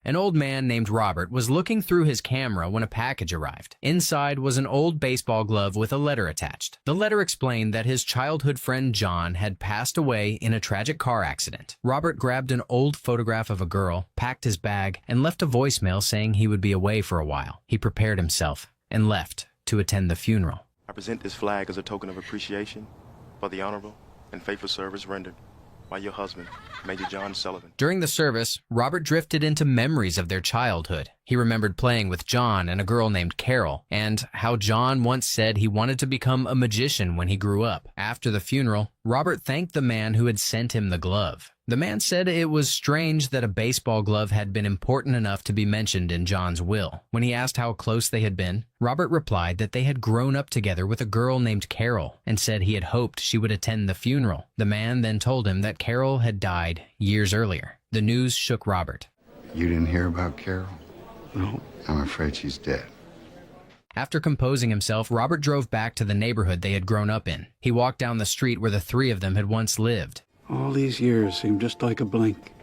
An old man named Robert was looking through his camera when a package arrived. Inside was an old baseball glove with a letter attached. The letter explained that his childhood friend John had passed away in a tragic car accident. Robert grabbed an old photograph of a girl, packed his bag, and left a voicemail saying he would be away for a while. He prepared himself and left to attend the funeral. I present this flag as a token of appreciation for the honorable and faithful service rendered by your husband, Major John Sullivan. During the service, Robert drifted into memories of their childhood. He remembered playing with John and a girl named Carol, and how John once said he wanted to become a magician when he grew up. After the funeral, Robert thanked the man who had sent him the glove. The man said it was strange that a baseball glove had been important enough to be mentioned in John's will. When he asked how close they had been, Robert replied that they had grown up together with a girl named Carol and said he had hoped she would attend the funeral. The man then told him that Carol had died years earlier. The news shook Robert. You didn't hear about Carol? No. I'm afraid she's dead. After composing himself, Robert drove back to the neighborhood they had grown up in. He walked down the street where the three of them had once lived. All these years seem just like a blink.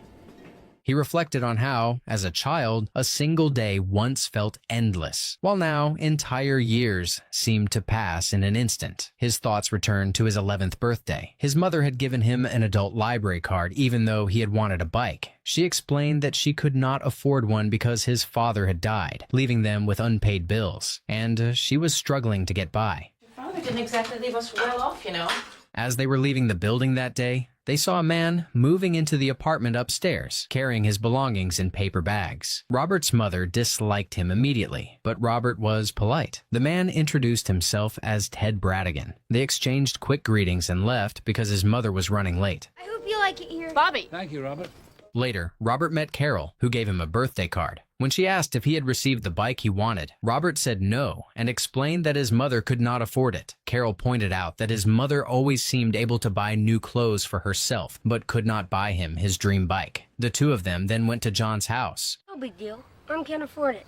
He reflected on how, as a child, a single day once felt endless, while now entire years seemed to pass in an instant. His thoughts returned to his 11th birthday. His mother had given him an adult library card even though he had wanted a bike. She explained that she could not afford one because his father had died, leaving them with unpaid bills, and she was struggling to get by. Your father didn't exactly leave us well off, you know. As they were leaving the building that day, they saw a man moving into the apartment upstairs, carrying his belongings in paper bags. Robert's mother disliked him immediately, but Robert was polite. The man introduced himself as Ted Bradigan. They exchanged quick greetings and left because his mother was running late. I hope you like it here. Bobby! Thank you, Robert. Later, Robert met Carol, who gave him a birthday card. When she asked if he had received the bike he wanted, Robert said no and explained that his mother could not afford it. Carol pointed out that his mother always seemed able to buy new clothes for herself, but could not buy him his dream bike. The two of them then went to John's house. No big deal. Mom can't afford it.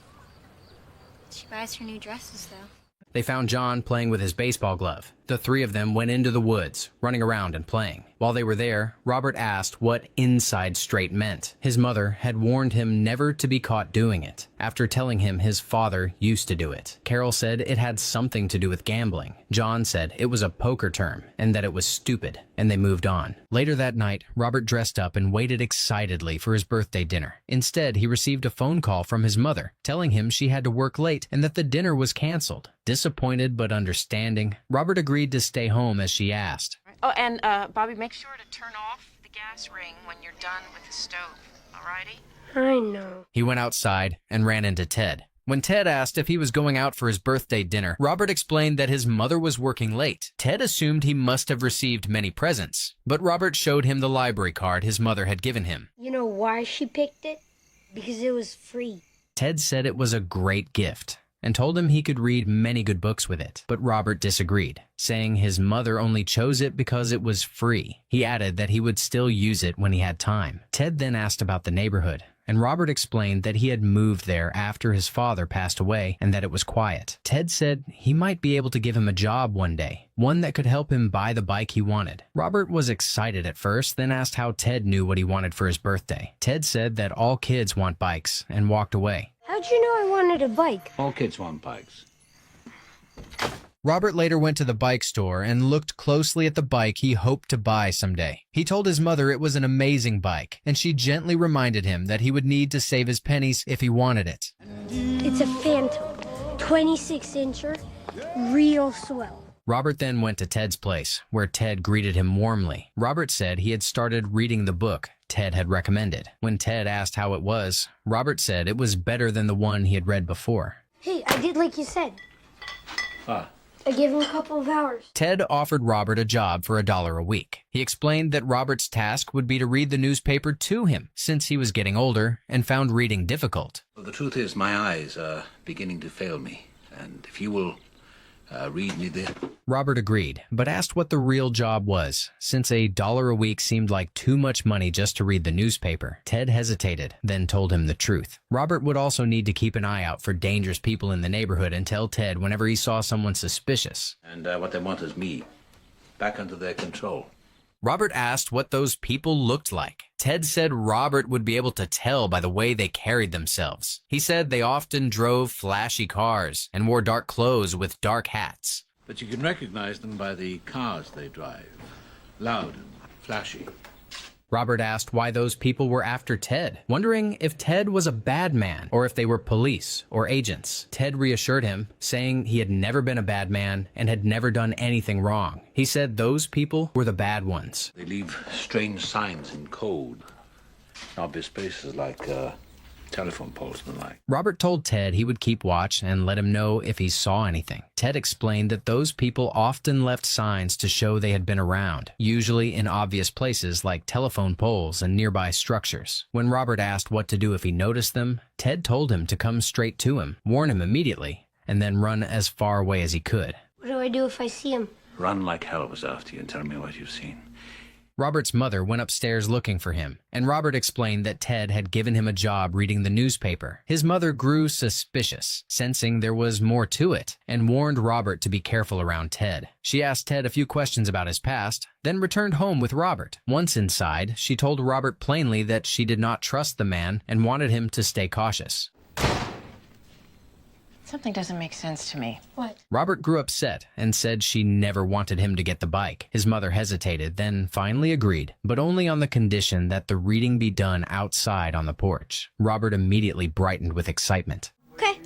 She buys her new dresses, though. They found John playing with his baseball glove. The three of them went into the woods, running around and playing. While they were there, Robert asked what inside straight meant. His mother had warned him never to be caught doing it, after telling him his father used to do it. Carol said it had something to do with gambling. John said it was a poker term, and that it was stupid, and they moved on. Later that night, Robert dressed up and waited excitedly for his birthday dinner. Instead, he received a phone call from his mother, telling him she had to work late and that the dinner was canceled. Disappointed but understanding, Robert agreed to stay home as she asked. Oh, and Bobby, make sure to turn off the gas ring when you're done with the stove, alrighty? I know. He went outside and ran into Ted. When Ted asked if he was going out for his birthday dinner, Robert explained that his mother was working late. Ted assumed he must have received many presents, but Robert showed him the library card his mother had given him. You know why she picked it? Because it was free. Ted said it was a great gift and told him he could read many good books with it, but Robert disagreed, saying his mother only chose it because it was free. He added that he would still use it when he had time. Ted then asked about the neighborhood, and Robert explained that he had moved there after his father passed away and that it was quiet. Ted said he might be able to give him a job one day, one that could help him buy the bike he wanted. Robert was excited at first, then asked how Ted knew what he wanted for his birthday. Ted said that all kids want bikes and walked away. How'd you know I wanted a bike? All kids want bikes. Robert later went to the bike store and looked closely at the bike he hoped to buy someday. He told his mother it was an amazing bike, and she gently reminded him that he would need to save his pennies if he wanted it. It's a Phantom, 26-incher, real swell. Robert then went to Ted's place, where Ted greeted him warmly. Robert said he had started reading the book Ted had recommended. When Ted asked how it was, Robert said it was better than the one he had read before. Hey, I did like you said. Ah. I gave him a couple of hours. Ted offered Robert a job for $1 a week. He explained that Robert's task would be to read the newspaper to him, since he was getting older and found reading difficult. Well, the truth is, my eyes are beginning to fail me, and if you will read me the... Robert agreed, but asked what the real job was, since $1 a week seemed like too much money just to read the newspaper. Ted hesitated, then told him the truth. Robert would also need to keep an eye out for dangerous people in the neighborhood and tell Ted whenever he saw someone suspicious. And what they want is me, back under their control. Robert asked what those people looked like. Ted said Robert would be able to tell by the way they carried themselves. He said they often drove flashy cars and wore dark clothes with dark hats. But you can recognize them by the cars they drive. Loud and flashy. Robert asked why those people were after Ted, wondering if Ted was a bad man or if they were police or agents. Ted reassured him, saying he had never been a bad man and had never done anything wrong. He said those people were the bad ones. They leave strange signs in code. Obvious places like telephone poles and the like. Robert told Ted he would keep watch and let him know if he saw anything. Ted explained that those people often left signs to show they had been around, usually in obvious places like telephone poles and nearby structures. When Robert asked what to do if he noticed them, Ted told him to come straight to him, warn him immediately, and then run as far away as he could. What do I do if I see him? Run like hell was after you and tell me what you've seen. Robert's mother went upstairs looking for him, and Robert explained that Ted had given him a job reading the newspaper. His mother grew suspicious, sensing there was more to it, and warned Robert to be careful around Ted. She asked Ted a few questions about his past, then returned home with Robert. Once inside, she told Robert plainly that she did not trust the man and wanted him to stay cautious. Something doesn't make sense to me. What? Robert grew upset and said she never wanted him to get the bike. His mother hesitated, then finally agreed, but only on the condition that the reading be done outside on the porch. Robert immediately brightened with excitement. Okay.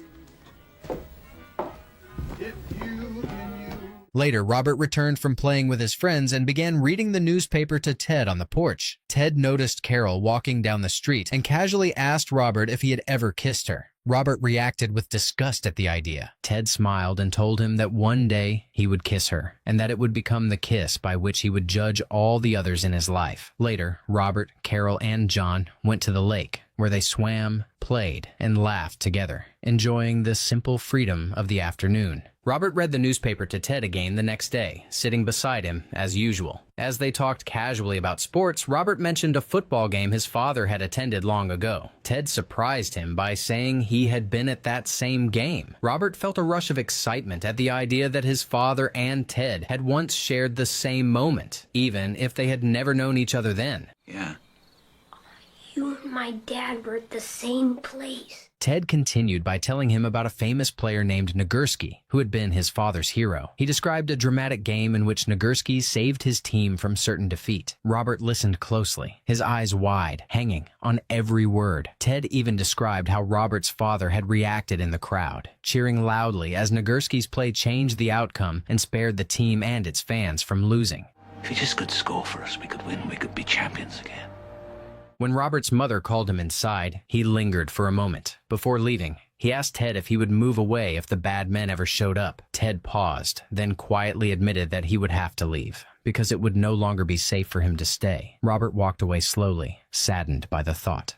Later, Robert returned from playing with his friends and began reading the newspaper to Ted on the porch. Ted noticed Carol walking down the street and casually asked Robert if he had ever kissed her. Robert reacted with disgust at the idea. Ted smiled and told him that one day he would kiss her, and that it would become the kiss by which he would judge all the others in his life. Later, Robert, Carol, and John went to the lake, where they swam, played, and laughed together, enjoying the simple freedom of the afternoon. Robert read the newspaper to Ted again the next day, sitting beside him as usual. As they talked casually about sports, Robert mentioned a football game his father had attended long ago. Ted surprised him by saying he had been at that same game. Robert felt a rush of excitement at the idea that his father and Ted had once shared the same moment, even if they had never known each other then. Yeah. You and my dad were at the same place. Ted continued by telling him about a famous player named Nagurski, who had been his father's hero. He described a dramatic game in which Nagurski saved his team from certain defeat. Robert listened closely, his eyes wide, hanging on every word. Ted even described how Robert's father had reacted in the crowd, cheering loudly as Nagurski's play changed the outcome and spared the team and its fans from losing. If you just could score for us, we could win. We could be champions again. When Robert's mother called him inside, he lingered for a moment. Before leaving, he asked Ted if he would move away if the bad men ever showed up. Ted paused, then quietly admitted that he would have to leave, because it would no longer be safe for him to stay. Robert walked away slowly, saddened by the thought.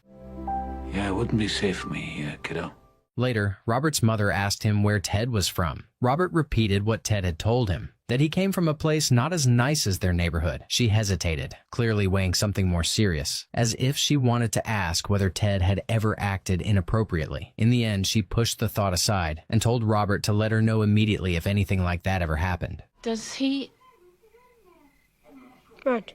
Yeah, it wouldn't be safe for me, kiddo. Later, Robert's mother asked him where Ted was from. Robert repeated what Ted had told him, that he came from a place not as nice as their neighborhood. She hesitated, clearly weighing something more serious, as if she wanted to ask whether Ted had ever acted inappropriately. In the end, she pushed the thought aside and told Robert to let her know immediately if anything like that ever happened. Does he... What?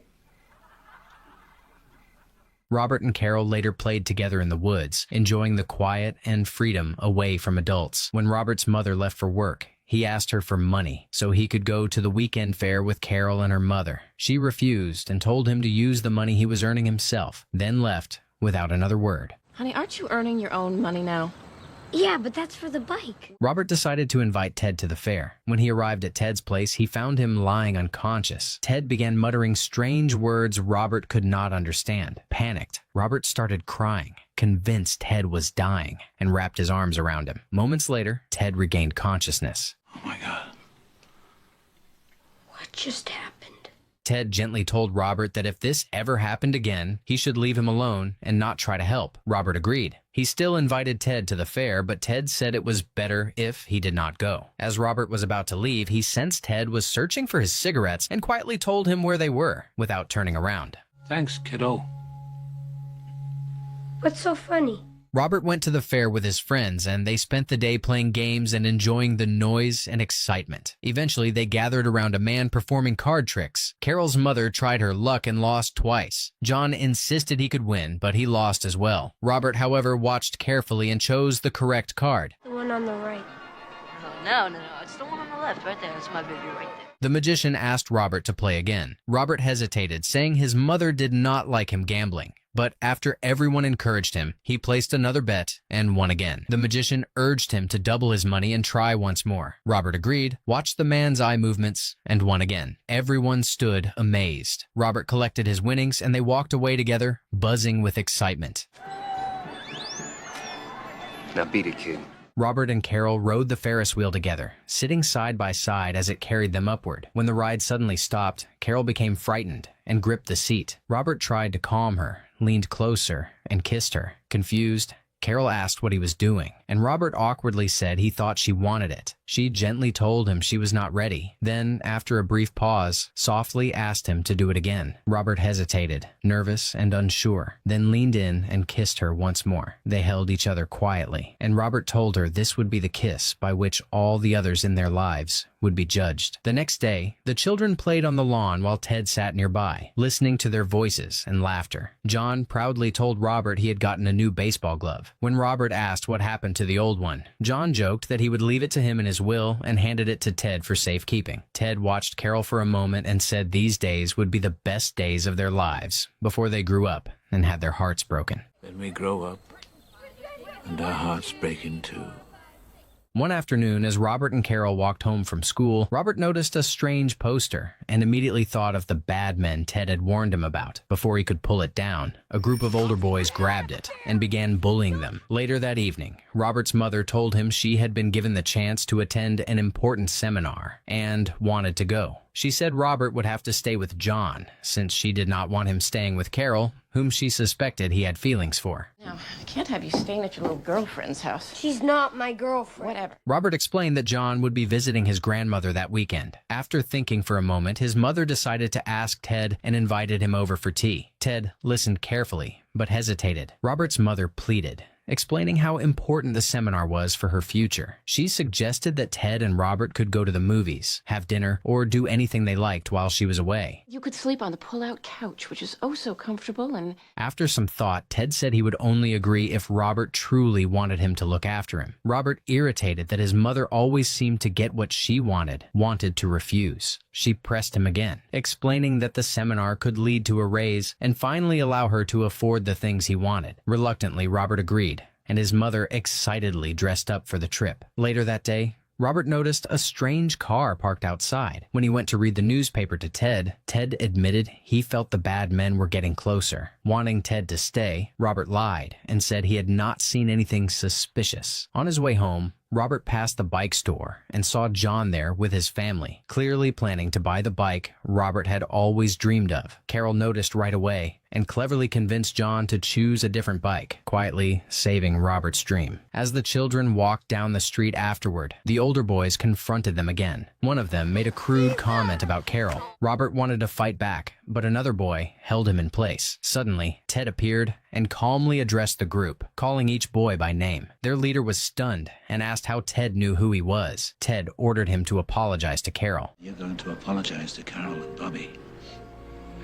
Robert and Carol later played together in the woods, enjoying the quiet and freedom away from adults. When Robert's mother left for work, he asked her for money so he could go to the weekend fair with Carol and her mother. She refused and told him to use the money he was earning himself, then left without another word. Honey, aren't you earning your own money now? Yeah, but that's for the bike. Robert decided to invite Ted to the fair. When he arrived at Ted's place, he found him lying unconscious. Ted began muttering strange words Robert could not understand. Panicked, Robert started crying, convinced Ted was dying, and wrapped his arms around him. Moments later, Ted regained consciousness. Oh my God. What just happened? Ted gently told Robert that if this ever happened again, he should leave him alone and not try to help. Robert agreed. He still invited Ted to the fair, but Ted said it was better if he did not go. As Robert was about to leave, he sensed Ted was searching for his cigarettes and quietly told him where they were, without turning around. Thanks, kiddo. What's so funny? Robert went to the fair with his friends, and they spent the day playing games and enjoying the noise and excitement. Eventually, they gathered around a man performing card tricks. Carol's mother tried her luck and lost twice. John insisted he could win, but he lost as well. Robert, however, watched carefully and chose the correct card. The one on the right. No. It's the one on the left, right there. That's my baby right there. The magician asked Robert to play again. Robert hesitated, saying his mother did not like him gambling. But after everyone encouraged him, he placed another bet and won again. The magician urged him to double his money and try once more. Robert agreed, watched the man's eye movements, and won again. Everyone stood amazed. Robert collected his winnings, and they walked away together, buzzing with excitement. Now beat it, kid. Robert and Carol rode the Ferris wheel together, sitting side by side as it carried them upward. When the ride suddenly stopped, Carol became frightened and gripped the seat. Robert tried to calm her, leaned closer, and kissed her. Confused, Carol asked what he was doing, and Robert awkwardly said he thought she wanted it. She gently told him she was not ready. Then, after a brief pause, softly asked him to do it again. Robert hesitated, nervous and unsure, then leaned in and kissed her once more. They held each other quietly, and Robert told her this would be the kiss by which all the others in their lives would be judged. The next day, the children played on the lawn while Ted sat nearby, listening to their voices and laughter. John proudly told Robert he had gotten a new baseball glove. When Robert asked what happened to the old one, John joked that he would leave it to him in his will and handed it to Ted for safekeeping. Ted watched Carol for a moment and said these days would be the best days of their lives before they grew up and had their hearts broken. Then we grow up, and our hearts break in two. One afternoon, as Robert and Carol walked home from school, Robert noticed a strange poster and immediately thought of the bad men Ted had warned him about. Before he could pull it down, a group of older boys grabbed it and began bullying them. Later that evening, Robert's mother told him she had been given the chance to attend an important seminar and wanted to go. She said Robert would have to stay with John, since she did not want him staying with Carol, whom she suspected he had feelings for. No, I can't have you staying at your little girlfriend's house. She's not my girlfriend. Whatever. Robert explained that John would be visiting his grandmother that weekend. After thinking for a moment, his mother decided to ask Ted and invited him over for tea. Ted listened carefully, but hesitated. Robert's mother pleaded, explaining how important the seminar was for her future. She suggested that Ted and Robert could go to the movies, have dinner, or do anything they liked while she was away. You could sleep on the pull-out couch, which is oh so comfortable, and... After some thought, Ted said he would only agree if Robert truly wanted him to look after him. Robert, irritated that his mother always seemed to get what she wanted to refuse. She pressed him again, explaining that the seminar could lead to a raise and finally allow her to afford the things he wanted. Reluctantly, Robert agreed, and his mother excitedly dressed up for the trip. Later that day, Robert noticed a strange car parked outside. When he went to read the newspaper to Ted, Ted admitted he felt the bad men were getting closer. Wanting Ted to stay, Robert lied and said he had not seen anything suspicious. On his way home, Robert passed the bike store and saw John there with his family, clearly planning to buy the bike Robert had always dreamed of. Carol noticed right away and cleverly convinced John to choose a different bike, quietly saving Robert's dream. As the children walked down the street afterward, the older boys confronted them again. One of them made a crude comment about Carol. Robert wanted to fight back, but another boy held him in place. Suddenly, Ted appeared and calmly addressed the group, calling each boy by name. Their leader was stunned and asked how Ted knew who he was. Ted ordered him to apologize to Carol. You're going to apologize to Carol and Bobby.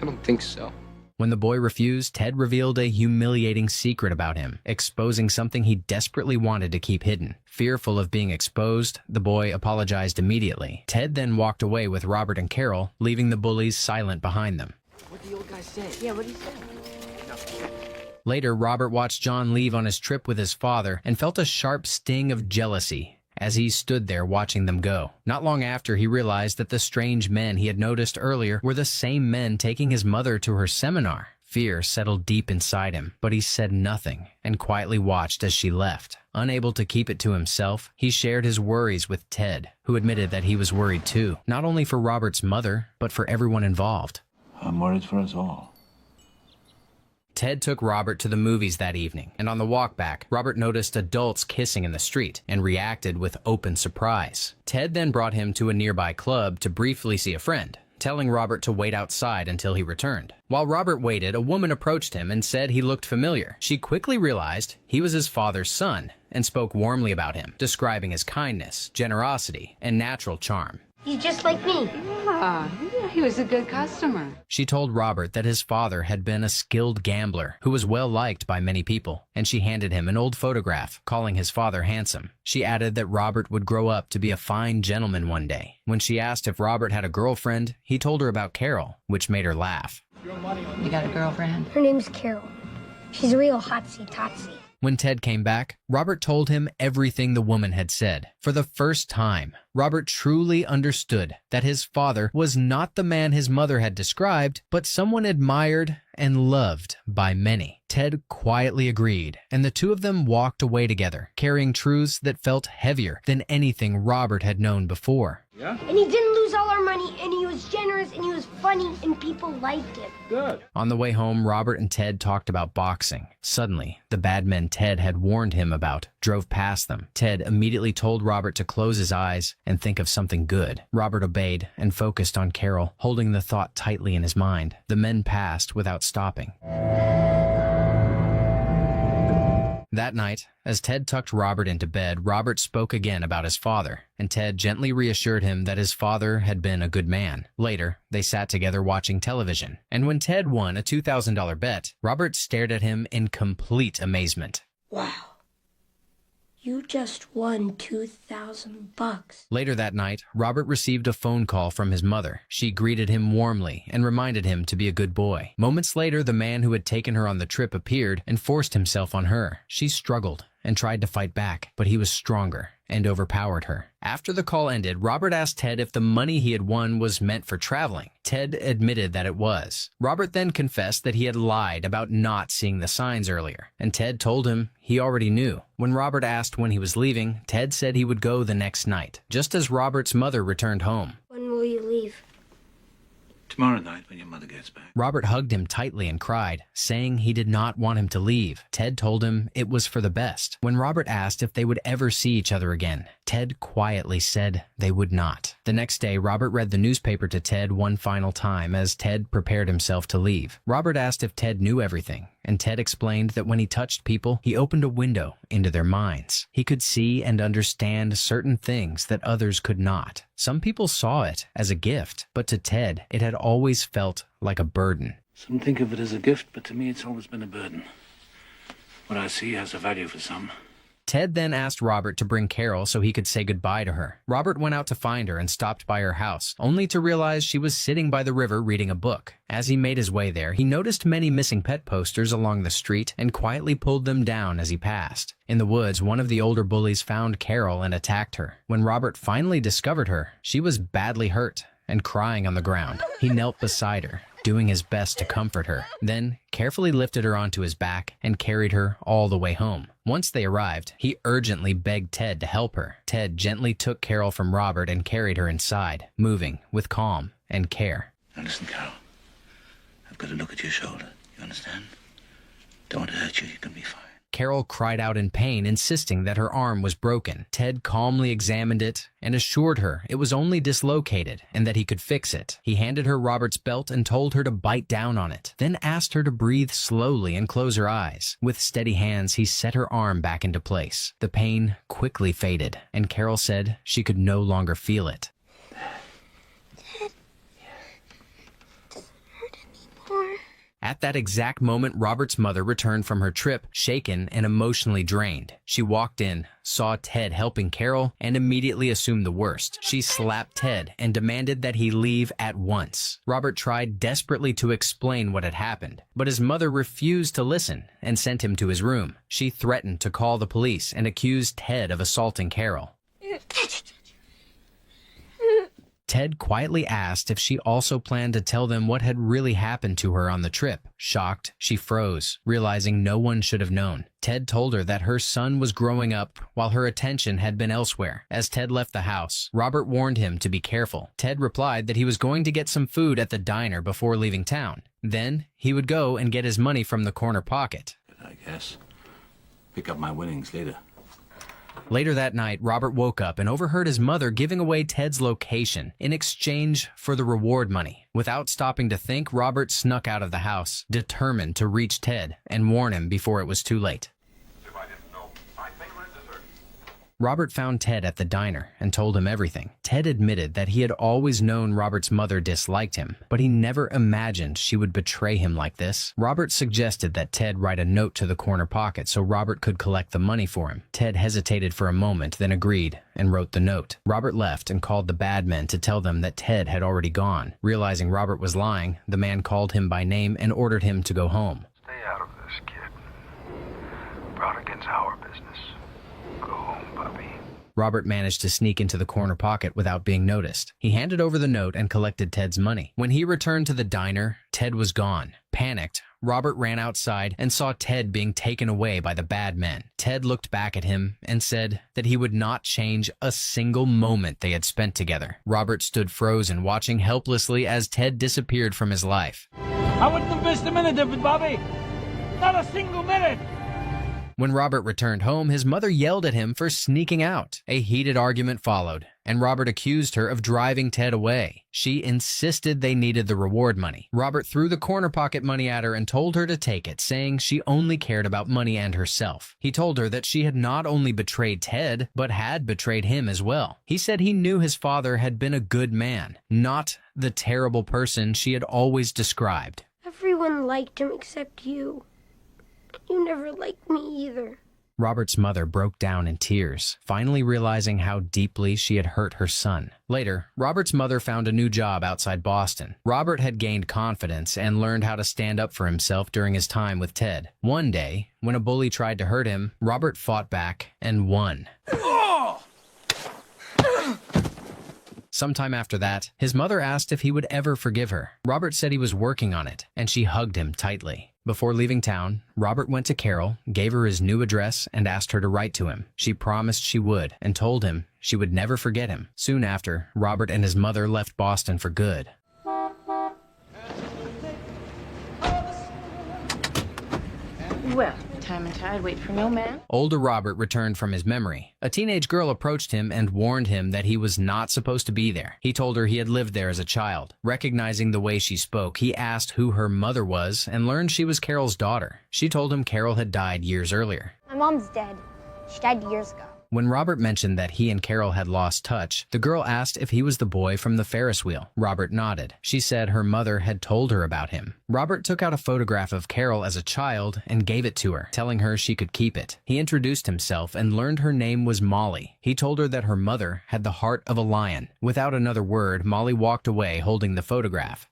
I don't think so. When the boy refused, Ted revealed a humiliating secret about him, exposing something he desperately wanted to keep hidden. Fearful of being exposed, the boy apologized immediately. Ted then walked away with Robert and Carol, leaving the bullies silent behind them. What'd the old guy say? Yeah, what do you say? Later, Robert watched John leave on his trip with his father and felt a sharp sting of jealousy as he stood there watching them go. Not long after, he realized that the strange men he had noticed earlier were the same men taking his mother to her seminar. Fear settled deep inside him, but he said nothing and quietly watched as she left. Unable to keep it to himself, he shared his worries with Ted, who admitted that he was worried too, not only for Robert's mother, but for everyone involved. I'm worried for us all. Ted took Robert to the movies that evening, and on the walk back, Robert noticed adults kissing in the street and reacted with open surprise. Ted then brought him to a nearby club to briefly see a friend. telling Robert to wait outside until he returned. While Robert waited, a woman approached him and said he looked familiar. She quickly realized he was his father's son and spoke warmly about him, describing his kindness, generosity, and natural charm. He's just like me. Yeah, he was a good customer. She told Robert that his father had been a skilled gambler who was well liked by many people, and she handed him an old photograph, calling his father handsome. She added that Robert would grow up to be a fine gentleman one day. When she asked if Robert had a girlfriend, he told her about Carol, which made her laugh. You got a girlfriend? Her name's Carol. She's a real hotsy-totsy. When Ted came back, Robert told him everything the woman had said. For the first time, Robert truly understood that his father was not the man his mother had described, but someone admired and loved by many. Ted quietly agreed, and the two of them walked away together, carrying truths that felt heavier than anything Robert had known before. Yeah? And he didn't lose all our money, and he was generous, and he was funny, and people liked him. Good. On the way home, Robert and Ted talked about boxing. Suddenly, the bad men Ted had warned him about drove past them. Ted immediately told Robert to close his eyes and think of something good. Robert obeyed and focused on Carol, holding the thought tightly in his mind. The men passed without stopping. That night, as Ted tucked Robert into bed, Robert spoke again about his father, and Ted gently reassured him that his father had been a good man. Later, they sat together watching television, and when Ted won a $2,000 bet, Robert stared at him in complete amazement. Wow. You just won $2,000. Later that night, Robert received a phone call from his mother. She greeted him warmly and reminded him to be a good boy. Moments later, the man who had taken her on the trip appeared and forced himself on her. She struggled and tried to fight back, but he was stronger and overpowered her. After the call ended, Robert asked Ted if the money he had won was meant for traveling. Ted admitted that it was. Robert then confessed that he had lied about not seeing the signs earlier, and Ted told him he already knew. When Robert asked when he was leaving, Ted said he would go the next night, just as Robert's mother returned home. When will you leave? Tomorrow night when your mother gets back. Robert hugged him tightly and cried, saying he did not want him to leave. Ted told him it was for the best. When Robert asked if they would ever see each other again, Ted quietly said they would not. The next day, Robert read the newspaper to Ted one final time as Ted prepared himself to leave. Robert asked if Ted knew everything, and Ted explained that when he touched people, he opened a window into their minds. He could see and understand certain things that others could not. Some people saw it as a gift, but to Ted, it had always felt like a burden. Some think of it as a gift, but to me it's always been a burden. What I see has a value for some. Ted then asked Robert to bring Carol so he could say goodbye to her. Robert went out to find her and stopped by her house, only to realize she was sitting by the river reading a book. As he made his way there, he noticed many missing pet posters along the street and quietly pulled them down as he passed. In the woods, one of the older bullies found Carol and attacked her. When Robert finally discovered her, she was badly hurt and crying on the ground. He knelt beside her, doing his best to comfort her, then carefully lifted her onto his back and carried her all the way home. Once they arrived, he urgently begged Ted to help her. Ted gently took Carol from Robert and carried her inside, moving with calm and care. Now listen, Carol. I've got to look at your shoulder. You understand? Don't want to hurt you. You can be fine. Carol cried out in pain, insisting that her arm was broken. Ted calmly examined it and assured her it was only dislocated and that he could fix it. He handed her Robert's belt and told her to bite down on it, then asked her to breathe slowly and close her eyes. With steady hands, he set her arm back into place. The pain quickly faded, and Carol said she could no longer feel it. At that exact moment, Robert's mother returned from her trip, shaken and emotionally drained. She walked in, saw Ted helping Carol, and immediately assumed the worst. She slapped Ted and demanded that he leave at once. Robert tried desperately to explain what had happened, but his mother refused to listen and sent him to his room. She threatened to call the police and accused Ted of assaulting Carol. Ted quietly asked if she also planned to tell them what had really happened to her on the trip. Shocked, she froze, realizing no one should have known. Ted told her that her son was growing up while her attention had been elsewhere. As Ted left the house, Robert warned him to be careful. Ted replied that he was going to get some food at the diner before leaving town. Then he would go and get his money from the corner pocket. I guess. Pick up my winnings later. Later that night, Robert woke up and overheard his mother giving away Ted's location in exchange for the reward money. Without stopping to think, Robert snuck out of the house, determined to reach Ted and warn him before it was too late. Robert found Ted at the diner and told him everything. Ted admitted that he had always known Robert's mother disliked him, but he never imagined she would betray him like this. Robert suggested that Ted write a note to the corner pocket so Robert could collect the money for him. Ted hesitated for a moment, then agreed and wrote the note. Robert left and called the bad men to tell them that Ted had already gone. Realizing Robert was lying, the man called him by name and ordered him to go home. Stay out of this, kid. Brought against our business. Go home, puppy. Robert managed to sneak into the corner pocket without being noticed. He handed over the note and collected Ted's money. When he returned to the diner, Ted was gone. Panicked, Robert ran outside and saw Ted being taken away by the bad men. Ted looked back at him and said that he would not change a single moment they had spent together. Robert stood frozen, watching helplessly as Ted disappeared from his life. I wouldn't have missed a minute of it, Bobby. Not a single minute. When Robert returned home, his mother yelled at him for sneaking out. A heated argument followed, and Robert accused her of driving Ted away. She insisted they needed the reward money. Robert threw the corner pocket money at her and told her to take it, saying she only cared about money and herself. He told her that she had not only betrayed Ted, but had betrayed him as well. He said he knew his father had been a good man, not the terrible person she had always described. Everyone liked him except you. You never liked me either. Robert's mother broke down in tears, finally realizing how deeply she had hurt her son. Later, Robert's mother found a new job outside Boston. Robert had gained confidence and learned how to stand up for himself during his time with Ted. One day, when a bully tried to hurt him, Robert fought back and won. Sometime after that, his mother asked if he would ever forgive her. Robert said he was working on it, and she hugged him tightly. Before leaving town, Robert went to Carol, gave her his new address, and asked her to write to him. She promised she would, and told him she would never forget him. Soon after, Robert and his mother left Boston for good. Well, time and tide wait for no man. Older Robert returned from his memory. A teenage girl approached him and warned him that he was not supposed to be there. He told her he had lived there as a child. Recognizing the way she spoke, he asked who her mother was and learned she was Carol's daughter. She told him Carol had died years earlier. My mom's dead. She died years ago. When Robert mentioned that he and Carol had lost touch, the girl asked if he was the boy from the Ferris wheel. Robert nodded. She said her mother had told her about him. Robert took out a photograph of Carol as a child and gave it to her, telling her she could keep it. He introduced himself and learned her name was Molly. He told her that her mother had the heart of a lion. Without another word, Molly walked away holding the photograph.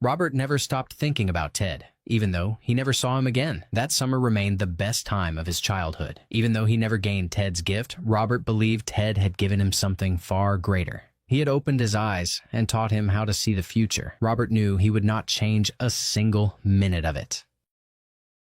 Robert never stopped thinking about Ted, even though he never saw him again. That summer remained the best time of his childhood. Even though he never gained Ted's gift, Robert believed Ted had given him something far greater. He had opened his eyes and taught him how to see the future. Robert knew he would not change a single minute of it.